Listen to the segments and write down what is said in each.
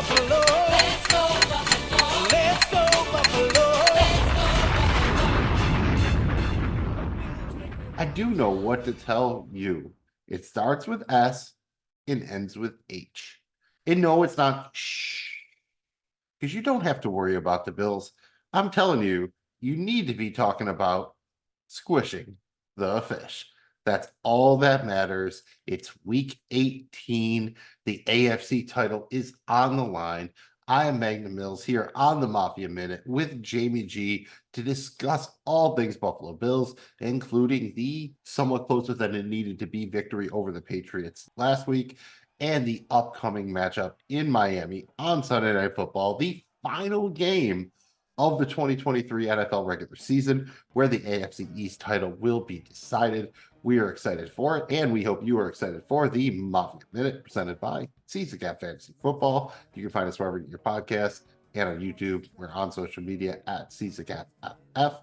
Buffalo. Let's go Buffalo. Let's go Buffalo. I do know what to tell you. It starts with S and ends with H. And no, it's not shh, because you don't have to worry about the Bills. I'm telling you, you need to be talking about squishing the fish. That's all that matters. It's week 18. The AFC title is on the line. I am Magnum Mills here on the Mafia Minute with Jamie G to discuss all things Buffalo Bills, including the somewhat closer than it needed to be victory over the Patriots last week and the upcoming matchup in Miami on Sunday Night Football, the final game of the 2023 NFL regular season, where the AFC East title will be decided. We are excited for it, and we hope you are excited for the Mafia Minute presented by Season Gap Fantasy Football. You can find us wherever you get your podcasts and on YouTube. We're on social media at Season Gap FF.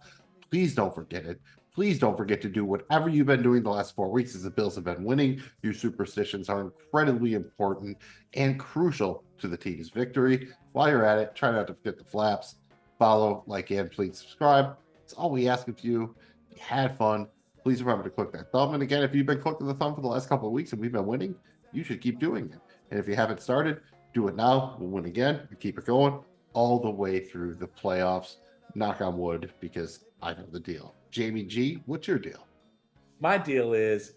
Please don't forget it. Please don't forget to do whatever you've been doing the last 4 weeks as the Bills have been winning. Your superstitions are incredibly important and crucial to the team's victory. While you're at it, try not to forget the flaps. Follow, like, and please subscribe. It's all we ask of you. If you had fun, please remember to click that thumb. And again, if you've been clicking the thumb for the last couple of weeks and we've been winning, you should keep doing it. And if you haven't started, do it now. We'll win again and keep it going all the way through the playoffs. Knock on wood, because I know the deal. Jamie G, what's your deal? My deal is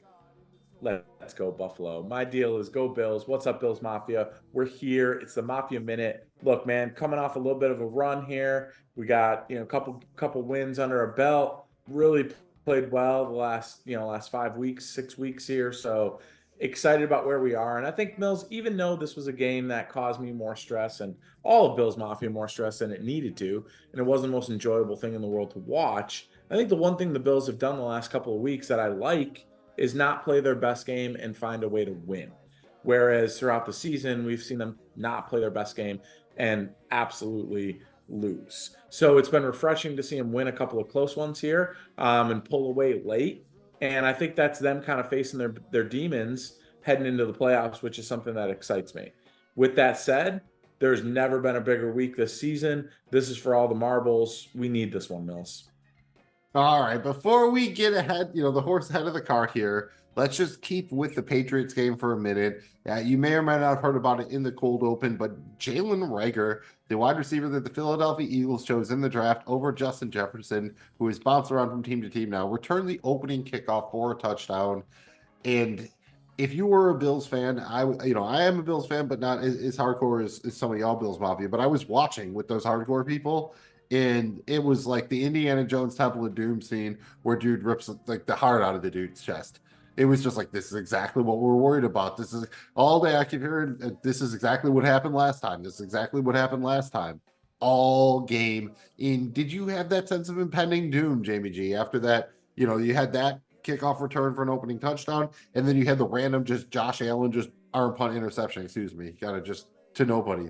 let's go Buffalo. My deal is go Bills. What's up, Bills Mafia? We're here. It's the Mafia Minute. Look, man, coming off a little bit of a run here. We got, a couple wins under our belt. Really played well the last 5 weeks, 6 weeks here. So excited about where we are. And I think Mills, even though this was a game that caused me more stress and all of Bills Mafia more stress than it needed to, and it wasn't the most enjoyable thing in the world to watch, I think the one thing the Bills have done the last couple of weeks that I like is not play their best game and find a way to win. Whereas throughout the season, we've seen them not play their best game and absolutely lose. So it's been refreshing to see them win a couple of close ones here and pull away late. And I think that's them kind of facing their demons heading into the playoffs, which is something that excites me. With that said, there's never been a bigger week this season. This is for all the marbles. We need this one, Mills. All right, before we get ahead, the horse ahead of the cart here, let's just keep with the Patriots game for a minute. You may or may not have heard about it in the cold open, but Jalen Reagor, the wide receiver that the Philadelphia Eagles chose in the draft over Justin Jefferson, who has bounced around from team to team now, returned the opening kickoff for a touchdown. And if you were a Bills fan, I am a Bills fan, but not as hardcore as some of y'all Bills Mafia, but I was watching with those hardcore people. And it was like the Indiana Jones Temple of Doom scene where dude rips like the heart out of the dude's chest. It was just like, this is exactly what we're worried about. This is all day I keep hearing, this is exactly what happened last time. This is exactly what happened last time. All game. And did you have that sense of impending doom, Jamie G? After that, you had that kickoff return for an opening touchdown, and then you had the random just Josh Allen just arm punt interception, kind of just to nobody.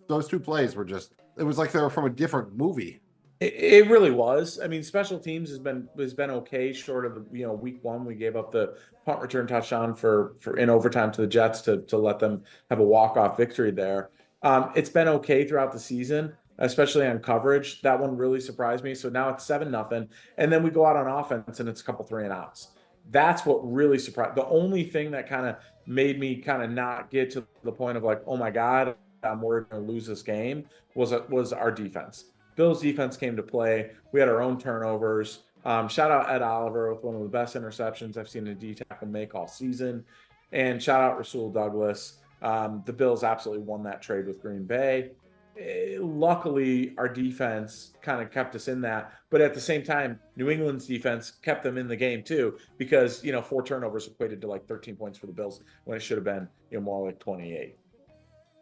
Those two plays were just, it was like they were from a different movie. It really was. I mean, special teams has been okay, short of week one we gave up the punt return touchdown for in overtime to the Jets to let them have a walk-off victory there. It's been okay throughout the season, especially on coverage. That one really surprised me. So now it's 7-0, and then we go out on offense and it's a couple 3-and-outs. That's what really surprised. The only thing that kind of made me kind of not get to the point of like, oh my God, I'm worried we're going to lose this game was our defense. Bills defense came to play. We had our own turnovers. Shout out Ed Oliver with one of the best interceptions I've seen a D tackle make all season. And shout out Rasul Douglas. The Bills absolutely won that trade with Green Bay. Luckily, our defense kind of kept us in that. But at the same time, New England's defense kept them in the game too, because 4 turnovers equated to like 13 points for the Bills when it should have been more like 28.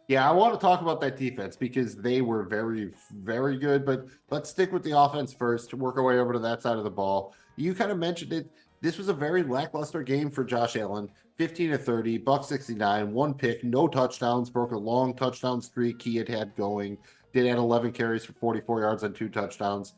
Yeah, I want to talk about that defense because they were very, very good. But let's stick with the offense first to work our way over to that side of the ball. You kind of mentioned it. This was a very lackluster game for Josh Allen. 15-30, $169, 1 pick, no touchdowns, broke a long touchdown streak he had going. Did add 11 carries for 44 yards and 2 touchdowns.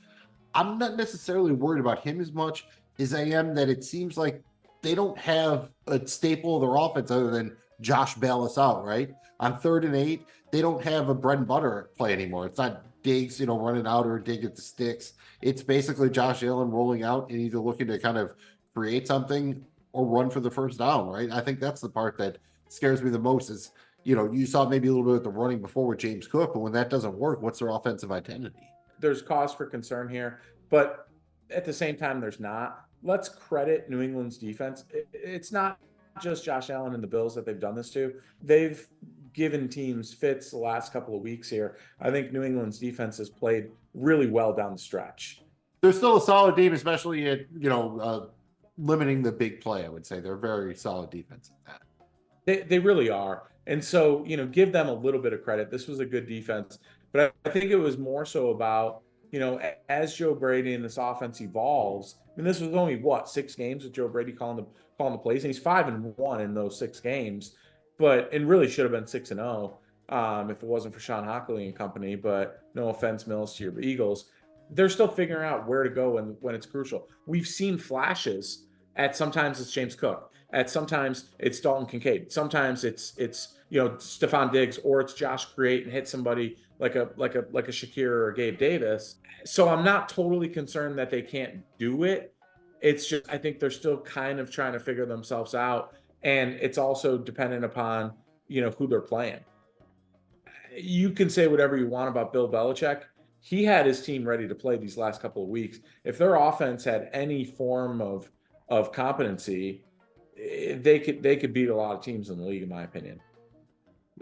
I'm not necessarily worried about him as much as I am that it seems like they don't have a staple of their offense other than Josh bail us out, right? On 3rd and 8, they don't have a bread and butter play anymore. It's not Diggs, running out or dig at the sticks. It's basically Josh Allen rolling out and either looking to kind of create something or run for the first down, right? I think that's the part that scares me the most is, you saw maybe a little bit of the running before with James Cook, but when that doesn't work, what's their offensive identity? There's cause for concern here, but at the same time, there's not. Let's credit New England's defense. It's not just Josh Allen and the Bills that they've done this to. They've given teams fits the last couple of weeks here. I think New England's defense has played really well down the stretch. They're still a solid team, especially at, limiting the big play. I would say they're a very solid defense at that. They really are. And so, give them a little bit of credit. This was a good defense, but I think it was more so about, as Joe Brady and this offense evolves, and this was only what, 6 games with Joe Brady calling the plays, and he's 5-1 in those 6 games, and really should have been 6-0 if it wasn't for Sean Hockley and company. But no offense, Mills, to your Eagles, they're still figuring out where to go when it's crucial. We've seen flashes. At sometimes it's James Cook. At sometimes it's Dalton Kincaid. Sometimes it's Stephon Diggs, or it's Josh create and hit somebody like a Shakir or a Gabe Davis. So I'm not totally concerned that they can't do it. It's just I think they're still kind of trying to figure themselves out, and it's also dependent upon who they're playing. You can say whatever you want about Bill Belichick. He had his team ready to play these last couple of weeks. If their offense had any form of competency, they could beat a lot of teams in the league, in my opinion.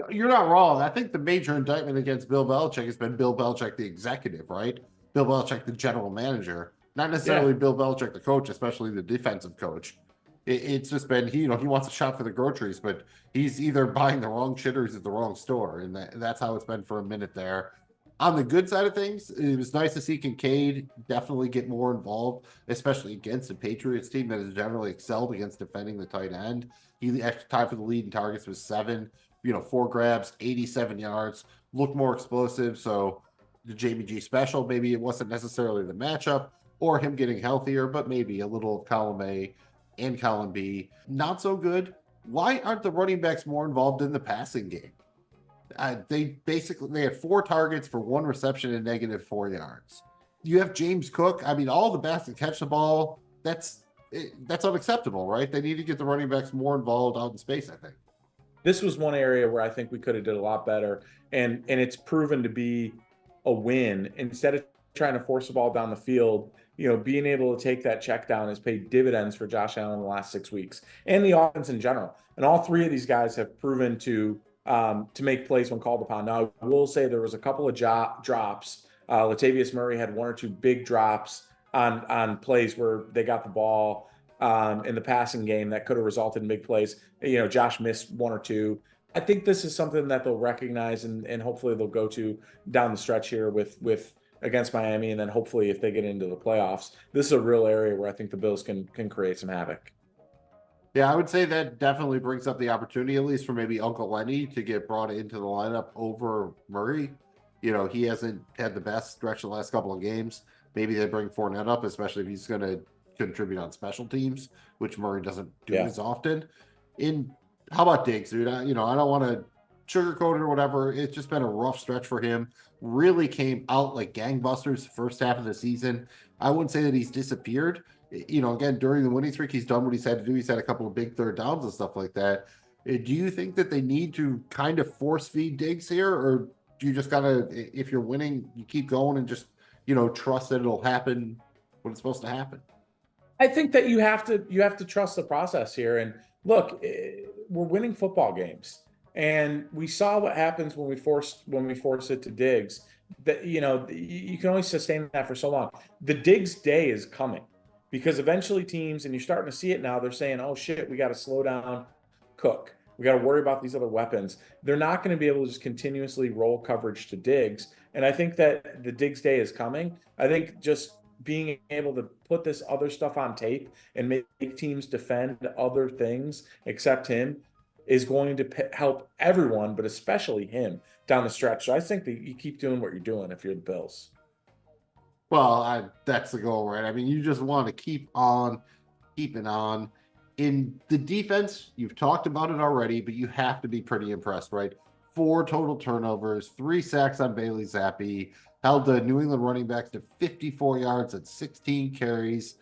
You're not wrong. I think the major indictment against Bill Belichick has been Bill Belichick, the executive, right? Bill Belichick, the general manager, not necessarily Bill Belichick, the coach, especially the defensive coach. It's just been he wants a shop for the groceries, but he's either buying the wrong shit or he's at the wrong store, and that's how it's been for a minute there. On the good side of things, it was nice to see Kincaid definitely get more involved, especially against a Patriots team that has generally excelled against defending the tight end. He actually tied for the lead in targets with 7, 4 grabs, 87 yards, looked more explosive. So the Jamie G special, maybe it wasn't necessarily the matchup or him getting healthier, but maybe a little of column A and column B. Not so good. Why aren't the running backs more involved in the passing game? They had 4 targets for 1 reception and -4 yards. You have James Cook. I mean, all the backs that catch the ball, that's unacceptable, right? They need to get the running backs more involved out in space, I think. This was one area where I think we could have did a lot better, and it's proven to be a win. Instead of trying to force the ball down the field, being able to take that check down has paid dividends for Josh Allen in the last 6 weeks and the offense in general. And all 3 of these guys have proven to make plays when called upon. Now, I will say there was a couple of drops. Latavius Murray had 1 or 2 big drops on plays where they got the ball in the passing game that could have resulted in big plays. Josh missed 1 or 2. I think this is something that they'll recognize and hopefully they'll go to down the stretch here with against Miami, and then hopefully if they get into the playoffs, this is a real area where I think the Bills can create some havoc. Yeah, I would say that definitely brings up the opportunity, at least for maybe Uncle Lenny, to get brought into the lineup over Murray. He hasn't had the best stretch the last couple of games. Maybe they bring Fournette up, especially if he's going to contribute on special teams, which Murray doesn't do as often. How about Diggs, dude? I don't want to sugarcoat it or whatever. It's just been a rough stretch for him. Really came out like gangbusters first half of the season. I wouldn't say that he's disappeared. Again, during the winning streak, he's done what he's had to do. He's had a couple of big 3rd downs and stuff like that. Do you think that they need to kind of force feed Diggs here, or do you just gotta, if you're winning, you keep going and just, trust that it'll happen when it's supposed to happen? I think that you have to trust the process here. And look, we're winning football games, and we saw what happens when we force it to Diggs. That you can only sustain that for so long. The Diggs day is coming, because eventually teams, and you're starting to see it now, they're saying, oh shit, we got to slow down Cook. We got to worry about these other weapons. They're not going to be able to just continuously roll coverage to Diggs. And I think that the Diggs day is coming. I think just being able to put this other stuff on tape and make teams defend other things except him is going to help everyone, but especially him down the stretch. So I think that you keep doing what you're doing if you're the Bills. Well, that's the goal, right? I mean, you just want to keep on keeping on. In the defense, you've talked about it already, but you have to be pretty impressed, right? 4 total turnovers, 3 sacks on Bailey Zappi, held the New England running backs to 54 yards and 16 carries.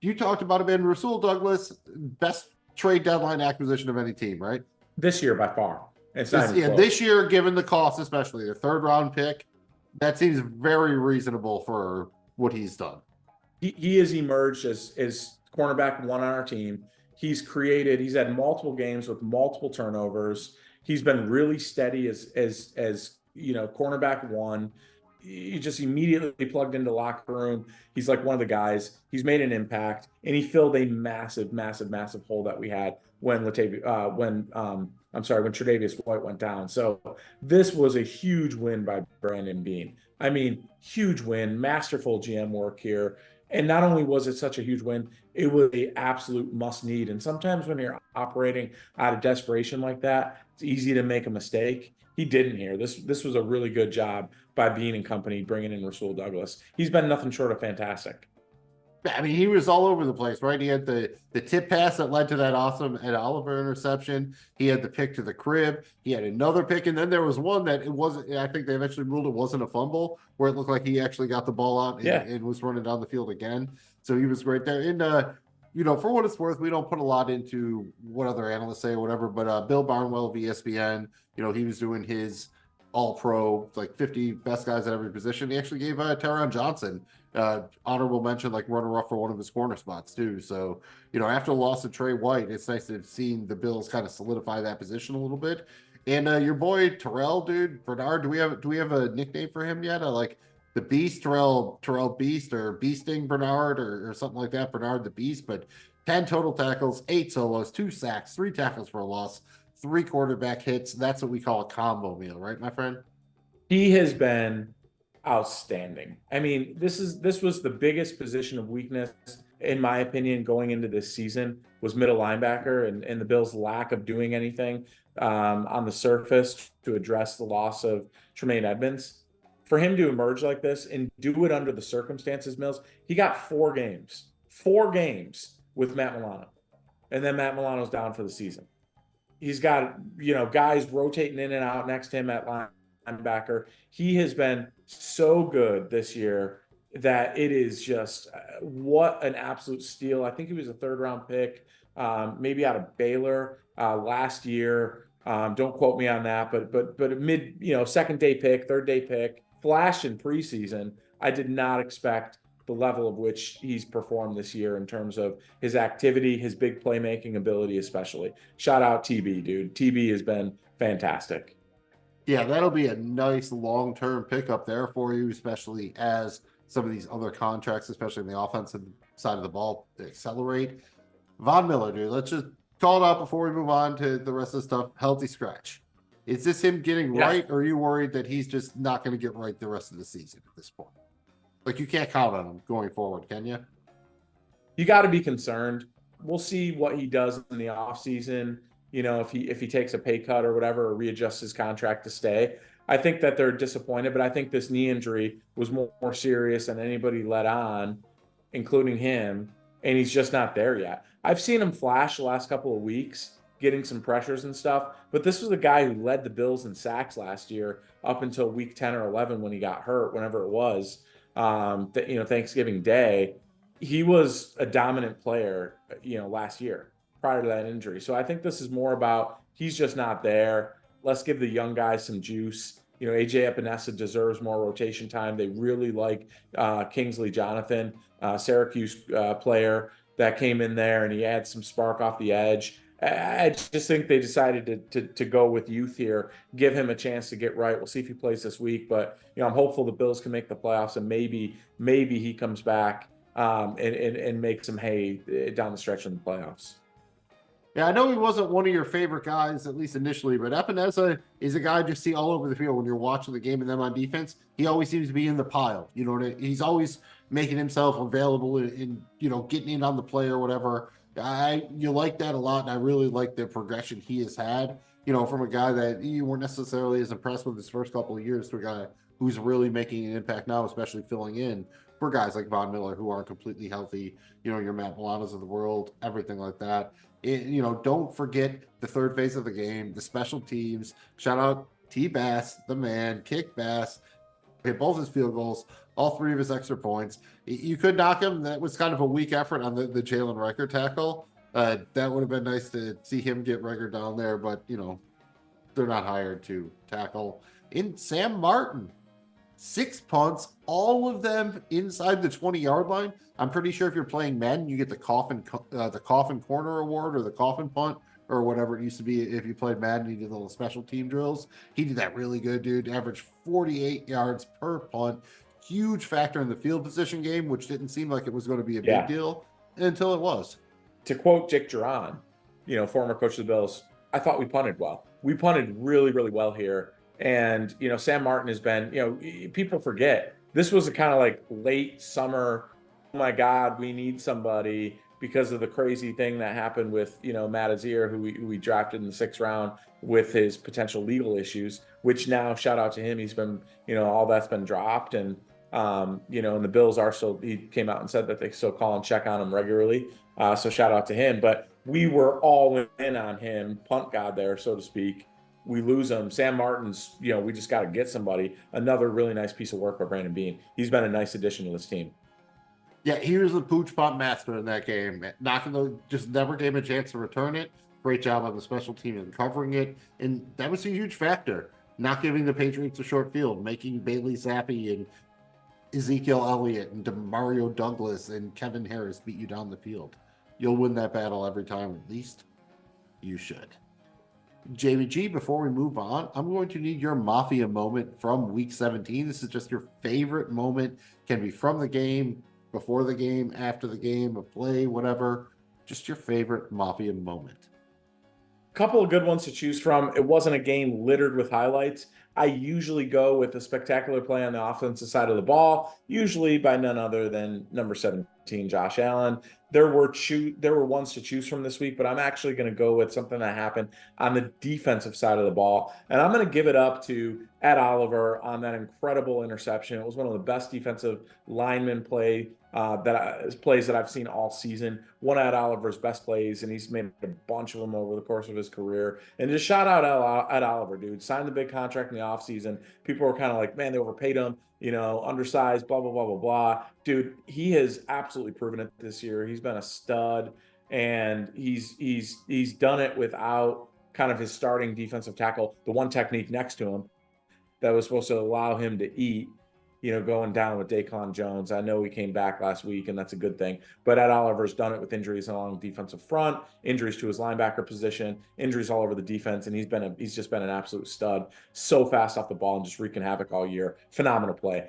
You talked about it, man. Rasul Douglas, best trade deadline acquisition of any team, right? This year by far. It's not even close. This year, given the cost, especially the 3rd round pick, that seems very reasonable for what he's done. He has emerged as cornerback 1 on our team. He's had multiple games with multiple turnovers. He's been really steady as cornerback 1. He just immediately plugged into the locker room. He's like one of the guys. He's made an impact, and he filled a massive hole that we had when Tre'Davious White went down. So this was a huge win by Brandon Beane. I mean, huge win, masterful GM work here. And not only was it such a huge win, it was an absolute must need. And sometimes when you're operating out of desperation like that, it's easy to make a mistake. He didn't here. This was a really good job by Beane and company bringing in Rasul Douglas. He's been nothing short of fantastic. I mean, he was all over the place, right? He had the tip pass that led to that awesome Ed Oliver interception. He had the pick to the crib. He had another pick, and then there was one that it wasn't. I think they eventually ruled it wasn't a fumble, where it looked like he actually got the ball out and was running down the field again. So he was great there. And for what it's worth, we don't put a lot into what other analysts say or whatever. But Bill Barnwell of ESPN, he was doing his all-pro, like 50 best guys at every position. He actually gave Taron Johnson honorable mention, like runner-up for one of his corner spots too. So, after the loss of Trey White, it's nice to have seen the Bills kind of solidify that position a little bit. And your boy Terrell, dude, Bernard, do we have a nickname for him yet? Like the Beast, Terrell Beast, or Beasting Bernard, or something like that, Bernard the Beast. But 10 total tackles, 8 solos, 2 sacks, 3 tackles for a loss, 3 quarterback hits. That's what we call a combo meal, right, my friend? He has been outstanding. I mean, this was the biggest position of weakness, in my opinion, going into this season, was middle linebacker, and the Bills' lack of doing anything on the surface to address the loss of Tremaine Edmonds. For him to emerge like this and do it under the circumstances, Mills, he got 4 games with Matt Milano, and then Matt Milano's down for the season. He's got guys rotating in and out next to him at linebacker. He has been so good this year that it is just what an absolute steal. I think he was a 3rd round pick, maybe out of Baylor last year. Don't quote me on that, but a mid, 2nd day pick, 3rd day pick, flashed in preseason. I did not expect the level of which he's performed this year in terms of his activity, his big playmaking ability, especially. Shout out TB, dude. TB has been fantastic. Yeah, that'll be a nice long-term pickup there for you, especially as some of these other contracts, especially on the offensive side of the ball, accelerate. Von Miller, dude, let's just call it out before we move on to the rest of the stuff. Healthy scratch. Is this him getting right, or are you worried that he's just not going to get right the rest of the season at this point? Like, you can't count on him going forward, can you? You got to be concerned. We'll see what he does in the offseason. If he takes a pay cut or whatever, or readjusts his contract to stay. I think that they're disappointed, but I think this knee injury was more serious than anybody let on, including him, and he's just not there yet. I've seen him flash the last couple of weeks, getting some pressures and stuff, but this was the guy who led the Bills in sacks last year up until week 10 or 11 when he got hurt, whenever it was, Thanksgiving Day. He was a dominant player, last year prior to that injury. So I think this is more about he's just not there. Let's give the young guys some juice. AJ Epinesa deserves more rotation time. They really like Kingsley Jonathan, Syracuse player that came in there, and he had some spark off the edge. I just think they decided to go with youth here, give him a chance to get right. We'll see if he plays this week, but I'm hopeful the Bills can make the playoffs, and maybe he comes back and makes some hay down the stretch in the playoffs. Yeah, I know he wasn't one of your favorite guys, at least initially, but Epinesa is a guy you see all over the field when you're watching the game and them on defense. He always seems to be in the pile. He's always making himself available in getting in on the play or whatever. You like that a lot, and I really like the progression he has had, from a guy that you weren't necessarily as impressed with his first couple of years to a guy who's really making an impact now, especially filling in for guys like Von Miller who aren't completely healthy, your Matt Milanos of the world, everything like that. Don't forget the third phase of the game, the special teams. Shout out T Bass, the man, Kick Bass, hit both his field goals, all three of his extra points. You could knock him. That was kind of a weak effort on the Jalen Riker tackle. That would have been nice to see him get Riker down there, but they're not hired to tackle. In Sam Martin, 6 punts, all of them inside the 20-yard line. I'm pretty sure if you're playing Madden, you get the coffin corner award or the coffin punt or whatever it used to be. If you played Madden, you did little special team drills. He did that really good, dude. Averaged 48 yards per punt. Huge factor in the field position game, which didn't seem like it was going to be a big deal until it was. To quote Dick Duran, former coach of the Bills, I thought we punted well. We punted really, really well here. And, Sam Martin has been, people forget this was a kind of like late summer. Oh my God, we need somebody because of the crazy thing that happened with, Matt Azir, who we drafted in the 6th round with his potential legal issues, which now shout out to him. He's been, all that's been dropped. And, and the Bills are still, he came out and said that they still call and check on him regularly. So shout out to him, but we were all in on him, punt god there, so to speak. We lose him. Sam Martin's, we just got to get somebody. Another really nice piece of work by Brandon Beane. He's been a nice addition to this team. Yeah, he was the pooch punt master in that game. Just never gave him a chance to return it. Great job on the special team and covering it. And that was a huge factor. Not giving the Patriots a short field, making Bailey Zappi and Ezekiel Elliott and DeMario Douglas and Kevin Harris beat you down the field. You'll win that battle every time, at least you should. Jamie G, before we move on, I'm going to need your Mafia moment from week 17. This is just your favorite moment. Can be from the game, before the game, after the game, a play, whatever. Just your favorite Mafia moment. Couple of good ones to choose from. It wasn't a game littered with highlights. I usually go with a spectacular play on the offensive side of the ball, usually by none other than number 17, Josh Allen. There were ones to choose from this week, but I'm actually going to go with something that happened on the defensive side of the ball. And I'm going to give it up to Ed Oliver on that incredible interception. It was one of the best defensive lineman plays that I've seen all season. One of Ed Oliver's best plays, and he's made a bunch of them over the course of his career. And just shout out Ed Oliver, dude. Signed the big contract in the offseason. People were kind of like, man, they overpaid him, undersized, blah, blah, blah, blah, blah. Dude, he has absolutely proven it this year. He's been a stud, and he's done it without kind of his starting defensive tackle, the one technique next to him that was supposed to allow him to eat, going down with Daquan Jones. I know he came back last week, and that's a good thing. But Ed Oliver's done it with injuries along the defensive front, injuries to his linebacker position, injuries all over the defense, and he's just been an absolute stud. So fast off the ball and just wreaking havoc all year. Phenomenal play.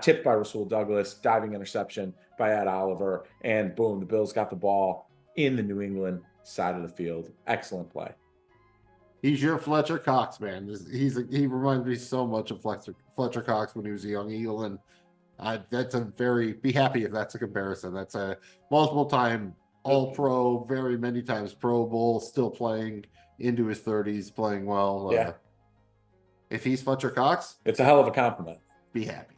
Tipped by Rasul Douglas, diving interception by Ed Oliver, and boom, the Bills got the ball in the New England side of the field. Excellent play. He's your Fletcher Cox, man. He reminds me so much of Fletcher Cox when he was a young Eagle, and be happy if that's a comparison. That's a multiple-time All-Pro, very many times Pro Bowl, still playing into his 30s, playing well. Yeah. If he's Fletcher Cox, it's a hell of a compliment. Be happy.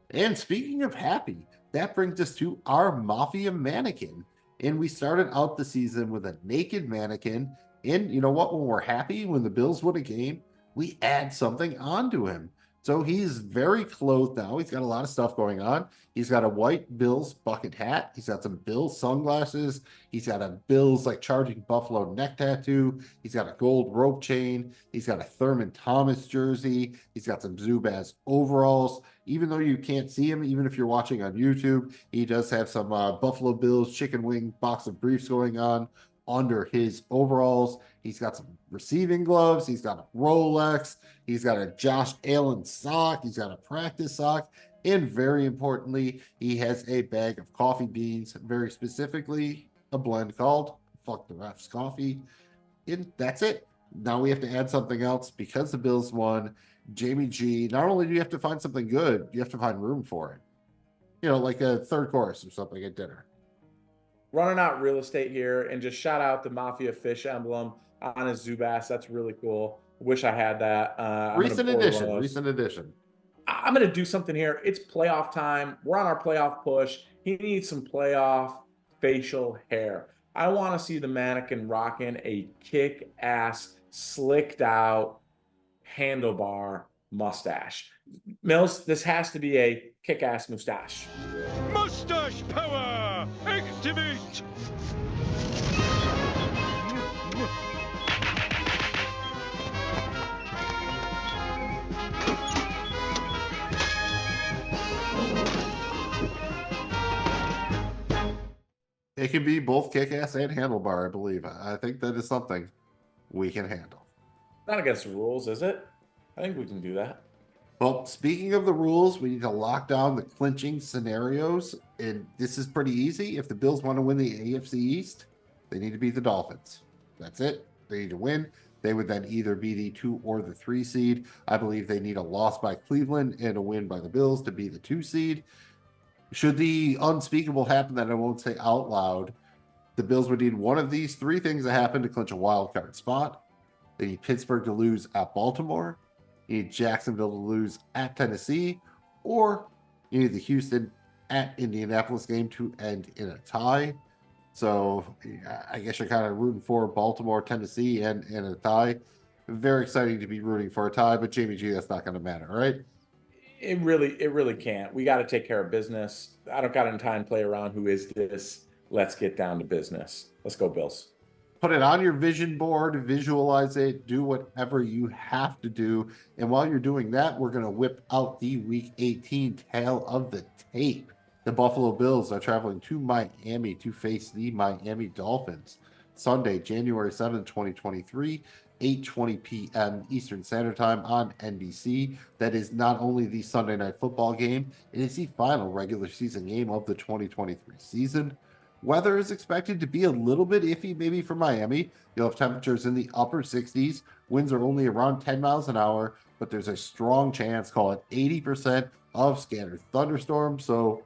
And speaking of happy, that brings us to our Mafia mannequin. And we started out the season with a naked mannequin. And you know what? When we're happy, when the Bills win a game, we add something onto him. So he's very clothed now. He's got a lot of stuff going on. He's got a white Bills bucket hat. He's got some Bills sunglasses. He's got a Bills charging buffalo neck tattoo. He's got a gold rope chain. He's got a Thurman Thomas jersey. He's got some Zubaz overalls. Even though you can't see him, even if you're watching on YouTube, he does have some Buffalo Bills chicken wing box of briefs going on under his overalls. He's got some receiving gloves. He's got a Rolex. He's got a Josh Allen sock. He's got a practice sock. And very importantly, he has a bag of coffee beans, very specifically a blend called Fuck the Refs Coffee. And that's it. Now we have to add something else because the Bills won. Jamie G, not only do you have to find something good, you have to find room for it. Like a third course or something at dinner. Running out real estate here, and just shout out the Mafia fish emblem on his Zubaz. That's really cool. Wish I had that. Recent addition. I'm going to do something here. It's playoff time. We're on our playoff push. He needs some playoff facial hair. I want to see the mannequin rocking a kick-ass, slicked out handlebar mustache. Mills, this has to be a kick-ass mustache. Mustache power! Activate! It can be both kick-ass and handlebar, I believe. I think that is something we can handle. Not against the rules, is it? I think we can do that. Well, speaking of the rules, we need to lock down the clinching scenarios. And this is pretty easy. If the Bills want to win the AFC East, they need to beat the Dolphins. That's it. They need to win. They would then either be the 2 or the 3 seed. I believe they need a loss by Cleveland and a win by the Bills to be the 2 seed. Should the unspeakable happen that I won't say out loud, the Bills would need one of these 3 things to happen to clinch a wild card spot. They need Pittsburgh to lose at Baltimore. You need Jacksonville to lose at Tennessee, or you need the Houston at Indianapolis game to end in a tie. So I guess you're kind of rooting for Baltimore, Tennessee, and a tie. Very exciting to be rooting for a tie, but Jamie G, that's not going to matter, right? It really can't. We got to take care of business. I don't got any time to play around. Who is this? Let's get down to business. Let's go, Bills. Put it on your vision board, visualize it, do whatever you have to do. And while you're doing that, we're going to whip out the Week 18 tale of the tape. The Buffalo Bills are traveling to Miami to face the Miami Dolphins. Sunday, January 7th, 2023, 8:20 p.m. Eastern Standard Time on NBC. That is not only the Sunday Night Football game, it is the final regular season game of the 2023 season. Weather is expected to be a little bit iffy, maybe for Miami. You'll have temperatures in the upper 60s. Winds are only around 10 miles an hour, but there's a strong chance, call it 80%, of scattered thunderstorms. So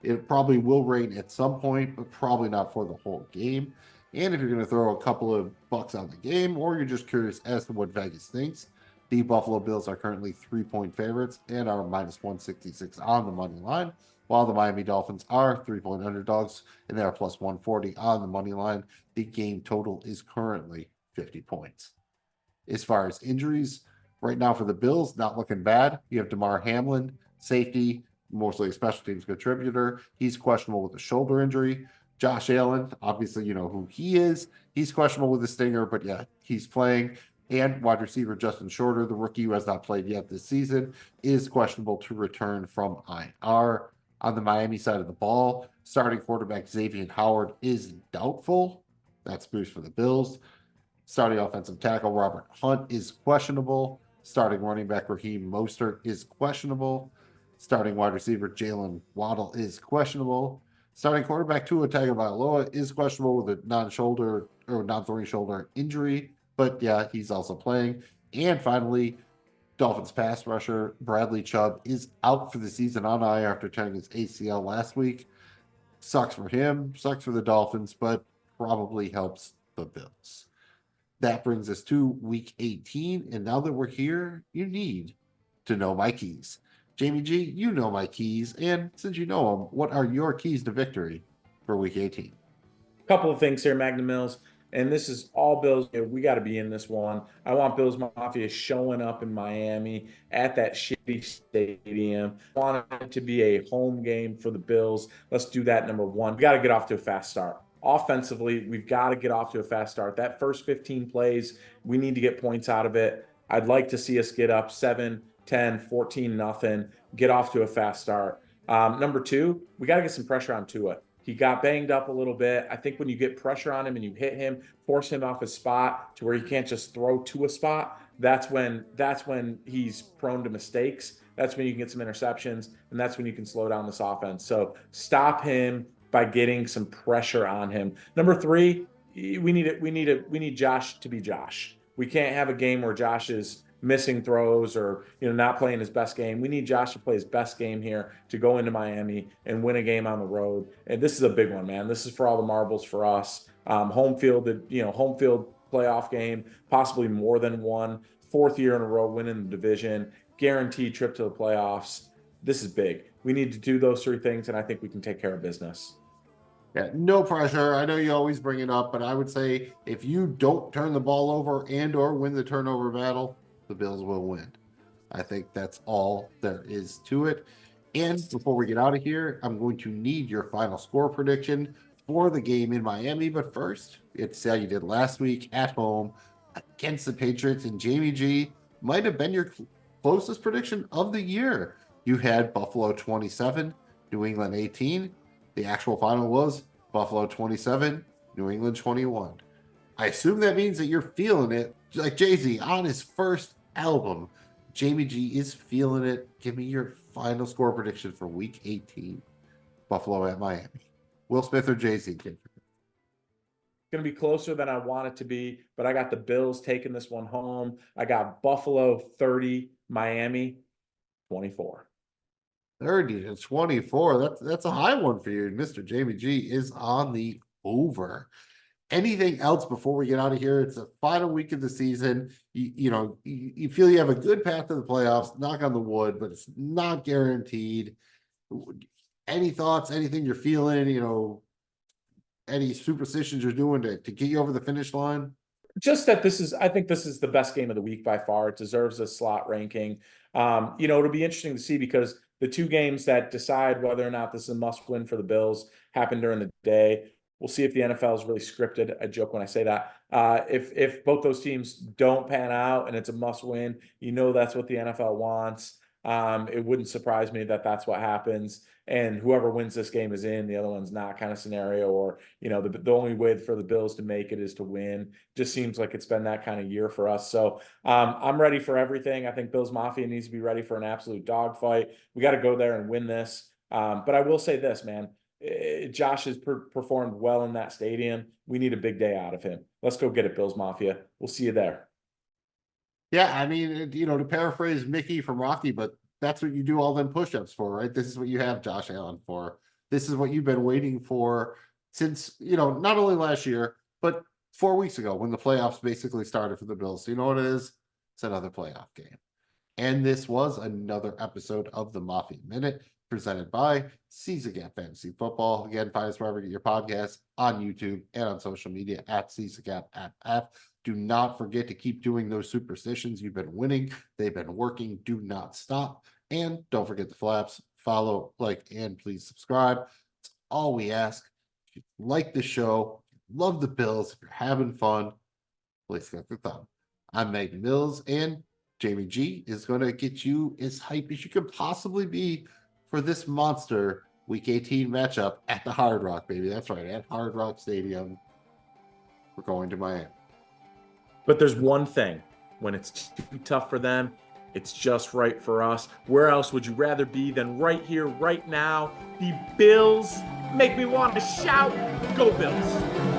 it probably will rain at some point, but probably not for the whole game. And if you're going to throw a couple of bucks on the game, or you're just curious as to what Vegas thinks, the Buffalo Bills are currently 3-point favorites and are minus 166 on the money line, while the Miami Dolphins are 3-point underdogs and they are plus 140 on the money line. The game total is currently 50 points. As far as injuries, right now for the Bills, not looking bad. You have DeMar Hamlin, safety, mostly a special teams contributor. He's questionable with a shoulder injury. Josh Allen, obviously, you know who he is. He's questionable with a stinger, but yeah, he's playing. And wide receiver Justin Shorter, the rookie who has not played yet this season, is questionable to return from IR. On the Miami side of the ball, starting quarterback Xavier Howard is doubtful. That's boost for the Bills. Starting offensive tackle Robert Hunt is questionable. Starting running back Raheem Mostert is questionable. Starting wide receiver Jalen Waddle is questionable. Starting quarterback Tua Tagovailoa is questionable with a non-shoulder or non-throwing shoulder injury, but yeah, he's also playing. And finally, Dolphins pass rusher Bradley Chubb is out for the season on IR after tearing his ACL last week. Sucks for him, sucks for the Dolphins, but probably helps the Bills. That brings us to Week 18, and now that we're here, you need to know my keys. Jamie G, you know my keys, and since you know them, what are your keys to victory for Week 18? Couple of things here, Magnum Mills, and this is all Bills. We got to be in this one. I want Bills Mafia showing up in Miami at that shitty stadium. I want it to be a home game for the Bills. Let's do that. Number one, we got to get off to a fast start. Offensively, we've got to get off to a fast start. That first 15 plays, we need to get points out of it. I'd like to see us get up 7, 10, 14, nothing, get off to a fast start. Number two, we got to get some pressure on Tua. He got banged up a little bit. I think when you get pressure on him and you hit him, force him off his spot to where he can't just throw to a spot, that's when he's prone to mistakes. That's when you can get some interceptions, and that's when you can slow down this offense. So stop him by getting some pressure on him. Number three, we need Josh to be Josh. We can't have a game where Josh is missing throws or not playing his best game. We need Josh to play his best game here to go into Miami and win a game on the road. And this is a big one, man. This is for all the marbles for us. Home field playoff game, possibly more than one. 4th year in a row winning the division, guaranteed trip to the playoffs. This is big. We need to do those 3 things, and I think we can take care of business. Yeah, no pressure. I know you always bring it up, but I would say if you don't turn the ball over and or win the turnover battle, the Bills will win. I think that's all there is to it. And before we get out of here, I'm going to need your final score prediction for the game in Miami. But first, it's how you did last week at home against the Patriots. And Jamie G might have been your closest prediction of the year. You had Buffalo 27, New England 18. The actual final was Buffalo 27, New England 21. I assume that means that you're feeling it like Jay-Z on his first album. Jamie G is feeling it. Give me your final score prediction for week 18. Buffalo at Miami. Will Smith or Jay-Z? Going to be closer than I want it to be, but I got the Bills taking this one home. I got Buffalo 30, Miami 24. 30 to 24. That's a high one for you. Mr. Jamie G is on the over. Anything else before we get out of here? It's the final week of the season. You feel you have a good path to the playoffs, knock on the wood, but it's not guaranteed. Any thoughts, anything you're feeling, any superstitions you're doing to get you over the finish line? Just that I think this is the best game of the week by far. It deserves a slot ranking. It'll be interesting to see because the two games that decide whether or not this is a must win for the Bills happen during the day. We'll see if the NFL is really scripted. I joke when I say that. If both those teams don't pan out and it's a must win, that's what the NFL wants. It wouldn't surprise me that that's what happens. And whoever wins this game is in, the other one's not kind of scenario. Or, the only way for the Bills to make it is to win. Just seems like it's been that kind of year for us. So I'm ready for everything. I think Bills Mafia needs to be ready for an absolute dogfight. We got to go there and win this. But I will say this, man. Josh has performed well in that stadium. We need a big day out of him. Let's go get it, Bills Mafia. We'll see you there. Yeah, I mean, to paraphrase Mickey from Rocky, but that's what you do all them push-ups for, right? This is what you have Josh Allen for. This is what you've been waiting for since, not only last year, but 4 weeks ago when the playoffs basically started for the Bills. So you know what it is? It's another playoff game. And this was another episode of the Mafia Minute, presented by CZGAP Fantasy Football. Again, find us wherever you get your podcasts, on YouTube and on social media at CZGAP. Do not forget to keep doing those superstitions. You've been winning. They've been working. Do not stop. And don't forget the flaps. Follow, like, and please subscribe. It's all we ask. If you like the show, if you love the Bills, if you're having fun, please click the thumb. I'm Megan Mills, and Jamie G is going to get you as hype as you could possibly be for this monster Week 18 matchup at the Hard Rock, baby. That's right, at Hard Rock Stadium. We're going to Miami. But there's one thing. When it's too tough for them, it's just right for us. Where else would you rather be than right here, right now? The Bills make me want to shout, go Bills.